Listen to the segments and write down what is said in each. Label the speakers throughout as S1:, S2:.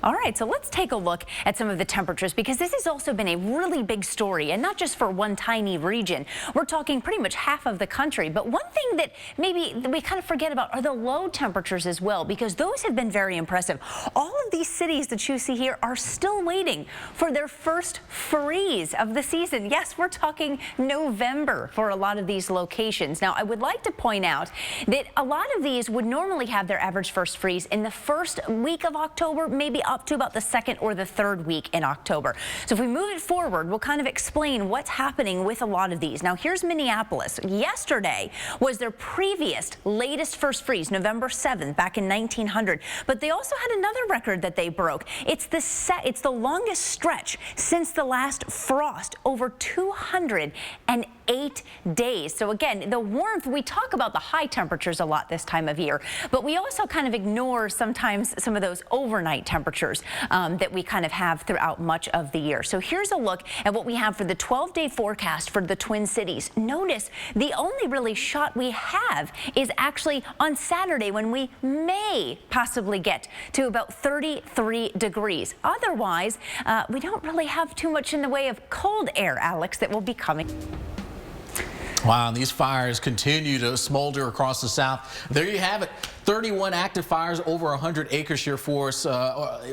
S1: All right, so let's take a look at some of the temperatures, because this has also been a really big story, and not just for one tiny region. We're talking pretty much half of the country. But one thing that maybe we kind of forget about are the low temperatures as well, because those have been very impressive. All of these cities that you see here are still waiting for their first freeze of the season. Yes, we're talking November for a lot of these locations. Now, I would like to point out that a lot of these would normally have their average first freeze in the first week of October, maybe up to about the second or the third week in October. So if we move it forward, we'll kind of explain what's happening with a lot of these. Now, here's Minneapolis. Yesterday was their latest first freeze, November 7th, back in 1900. But they also had another record that they broke. It's the longest stretch since the last frost, over 208 days. So again, the warmth, we talk about the high temperatures a lot this time of year, but we also kind of ignore sometimes some of those overnight temperatures that we kind of have throughout much of the year. So here's a look at what we have for the 12-day forecast for the Twin Cities. Notice the only really shot we have is actually on Saturday, when we may possibly get to about 33 degrees. Otherwise, we don't really have too much in the way of cold air, Alex, that will be coming.
S2: Wow, and these fires continue to smolder across the South. There you have it. 31 active fires, over 100 acres here for us,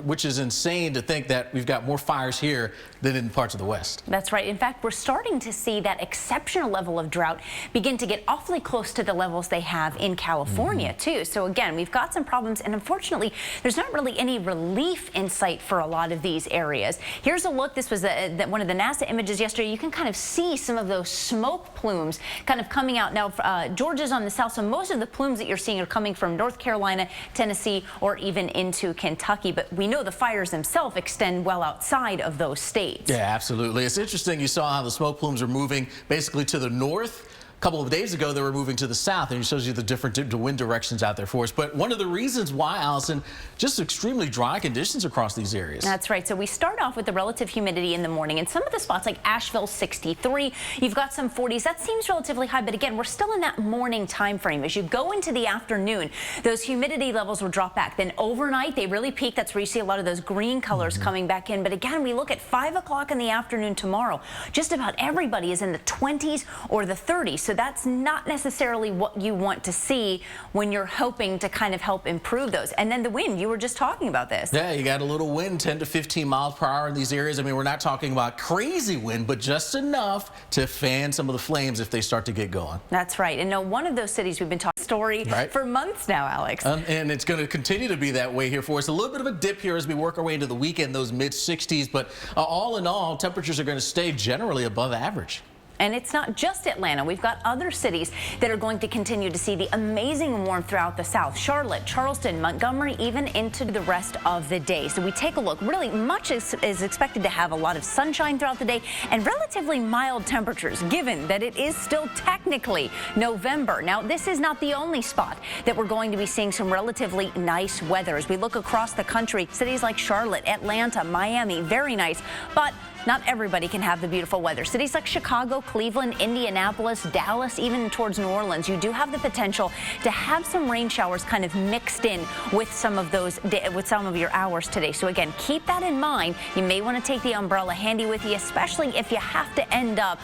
S2: which is insane to think that we've got more fires here than in parts of the West.
S1: That's right. In fact, we're starting to see that exceptional level of drought begin to get awfully close to the levels they have in California, too. So again, we've got some problems, and unfortunately, there's not really any relief in sight for a lot of these areas. Here's a look. This was one of the NASA images yesterday. You can kind of see some of those smoke plumes kind of coming out. Now, Georgia's on the south, so most of the plumes that you're seeing are coming from North Carolina, Tennessee, or even into Kentucky. But we know the fires themselves extend well outside of those states.
S2: Yeah, absolutely. It's interesting. You saw how the smoke plumes are moving basically to the north. A couple of days ago, they were moving to the south, and it shows you the different wind directions out there for us. But one of the reasons why, Allison, just extremely dry conditions across these areas.
S1: That's right. So we start off with the relative humidity in the morning, and some of the spots like Asheville, 63. You've got some 40s. That seems relatively high, but again, we're still in that morning time frame. As you go into the afternoon, those humidity levels will drop back. Then overnight, they really peak. That's where you see a lot of those green colors coming back in. But again, we look at 5 o'clock in the afternoon tomorrow. Just about everybody is in the 20s or the 30s. So that's not necessarily what you want to see when you're hoping to kind of help improve those. And then the wind, you were just talking about this.
S2: Yeah, you got a little wind, 10 to 15 miles per hour in these areas. I mean, we're not talking about crazy wind, but just enough to fan some of the flames if they start to get going.
S1: That's right. And now one of those cities we've been talking story for months now, Alex.
S2: And it's going to continue to be that way here for us. A little bit of a dip here as we work our way into the weekend, those mid 60s. But all in all, temperatures are going to stay generally above average.
S1: And it's not just Atlanta. We've got other cities that are going to continue to see the amazing warmth throughout the South. Charlotte, Charleston, Montgomery, even into the rest of the day. So we take a look. Really, much is expected to have a lot of sunshine throughout the day and relatively mild temperatures, given that it is still technically November. Now, this is not the only spot that we're going to be seeing some relatively nice weather. As we look across the country, cities like Charlotte, Atlanta, Miami, very nice. But not everybody can have the beautiful weather. Cities like Chicago, Cleveland, Indianapolis, Dallas, even towards New Orleans, you do have the potential to have some rain showers kind of mixed in with some of your hours today. So again, keep that in mind. You may want to take the umbrella handy with you, especially if you have to end up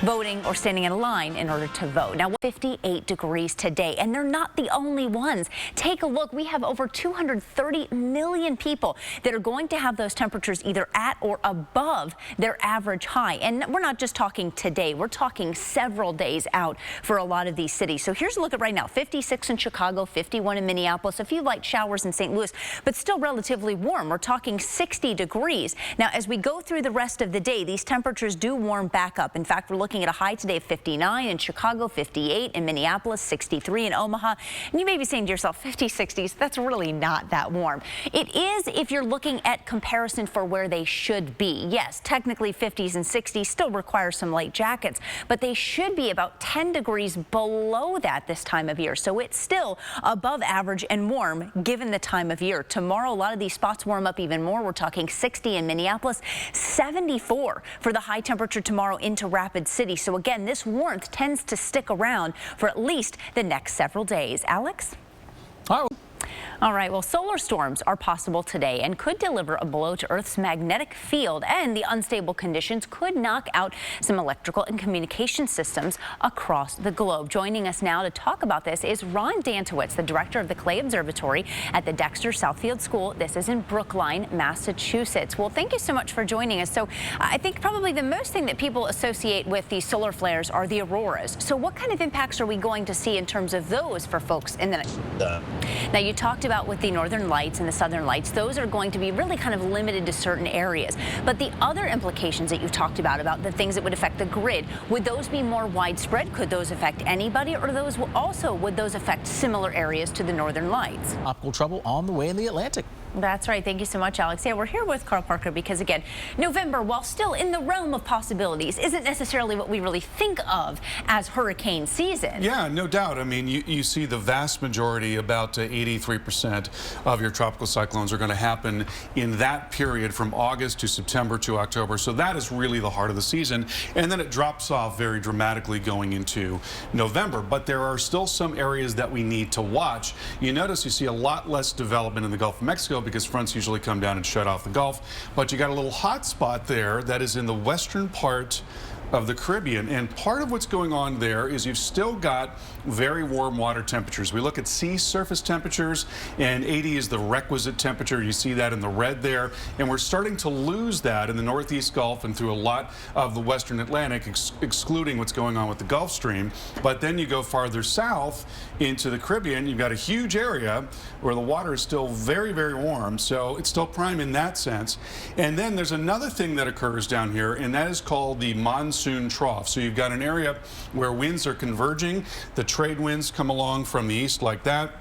S1: voting or standing in a line in order to vote. Now, 58 degrees today, and they're not the only ones. Take a look. We have over 230 million people that are going to have those temperatures either at or above their average high. And we're not just talking today. We're talking several days out for a lot of these cities. So here's a look at right now. 56 in Chicago, 51 in Minneapolis, a few light showers in St. Louis, but still relatively warm. We're talking 60 degrees. Now, as we go through the rest of the day, these temperatures do warm back up. In fact, we're looking at a high today of 59 in Chicago, 58 in Minneapolis, 63 in Omaha. And you may be saying to yourself, 50, 60s, that's really not that warm. It is if you're looking at comparison for where they should be. Yes, technically 50s and 60s still require some light jackets, but they should be about 10 degrees below that this time of year. So it's still above average and warm given the time of year. Tomorrow, a lot of these spots warm up even more. We're talking 60 in Minneapolis, 74 for the high temperature tomorrow into Rapid City. So again, this warmth tends to stick around for at least the next several days. Alex?
S2: All right.
S1: All right, well, solar storms are possible today and could deliver a blow to Earth's magnetic field, and the unstable conditions could knock out some electrical and communication systems across the globe. Joining us now to talk about this is Ron Dantowitz, the director of the Clay Observatory at the Dexter Southfield School. This is in Brookline, Massachusetts. Well, thank you so much for joining us. So I think probably the most thing that people associate with these solar flares are the auroras. So what kind of impacts are we going to see in terms of those for folks in the Now, you talked about with the northern lights and the southern lights, those are going to be really kind of limited to certain areas. But the other implications that you've talked about the things that would affect the grid, would those be more widespread? Could those affect anybody, or would those affect similar areas to the northern lights?
S2: Tropical trouble on the way in the Atlantic.
S1: That's right. Thank you so much, Alex. Yeah, we're here with Carl Parker because, again, November, while still in the realm of possibilities, isn't necessarily what we really think of as hurricane season.
S3: Yeah, no doubt. I mean, you see the vast majority, about 83% of your tropical cyclones are going to happen in that period from August to September to October. So that is really the heart of the season. And then it drops off very dramatically going into November. But there are still some areas that we need to watch. You notice you see a lot less development in the Gulf of Mexico, because fronts usually come down and shut off the Gulf. But you got a little hot spot there that is in the western part of the Caribbean, and part of what's going on there is you've still got very warm water temperatures. We look at sea surface temperatures, and 80 is the requisite temperature. You see that in the red there, and we're starting to lose that in the Northeast Gulf and through a lot of the Western Atlantic, excluding what's going on with the Gulf Stream. But then you go farther south into the Caribbean, you've got a huge area where the water is still very, very warm, so it's still prime in that sense. And then there's another thing that occurs down here, and that is called the Monsoon Trough. So you've got an area where winds are converging. The trade winds come along from the east like that.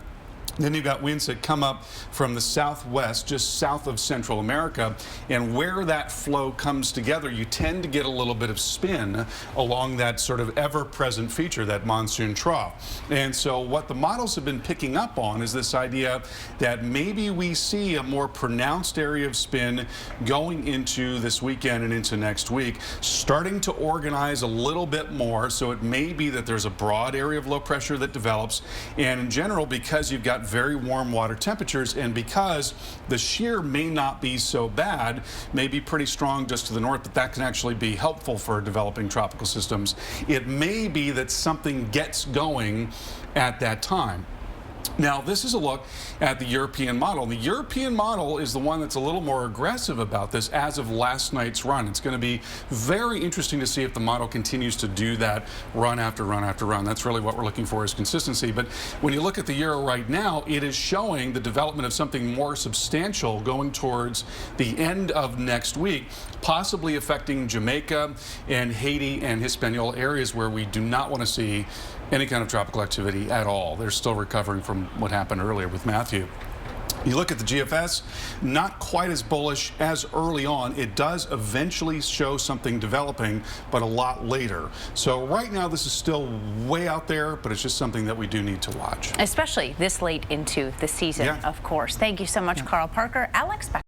S3: Then you've got winds that come up from the southwest, just south of Central America, and where that flow comes together, you tend to get a little bit of spin along that sort of ever-present feature, that monsoon trough. And so what the models have been picking up on is this idea that maybe we see a more pronounced area of spin going into this weekend and into next week, starting to organize a little bit more. So it may be that there's a broad area of low pressure that develops, and in general, because you've got very warm water temperatures, and because the shear may not be so bad, may be pretty strong just to the north, but that can actually be helpful for developing tropical systems. It may be that something gets going at that time. Now, this is a look at the European model. The European model is the one that's a little more aggressive about this as of last night's run. It's going to be very interesting to see if the model continues to do that run after run after run. That's really what we're looking for, is consistency. But when you look at the Euro right now, it is showing the development of something more substantial going towards the end of next week, possibly affecting Jamaica and Haiti and Hispaniola, areas where we do not want to see any kind of tropical activity at all. They're still recovering from what happened earlier with Matthew. You look at the GFS, not quite as bullish as early on. It does eventually show something developing, but a lot later. So right now, this is still way out there, but it's just something that we do need to watch.
S1: Especially this late into the season, of course. Thank you so much, Carl Parker. Alex, back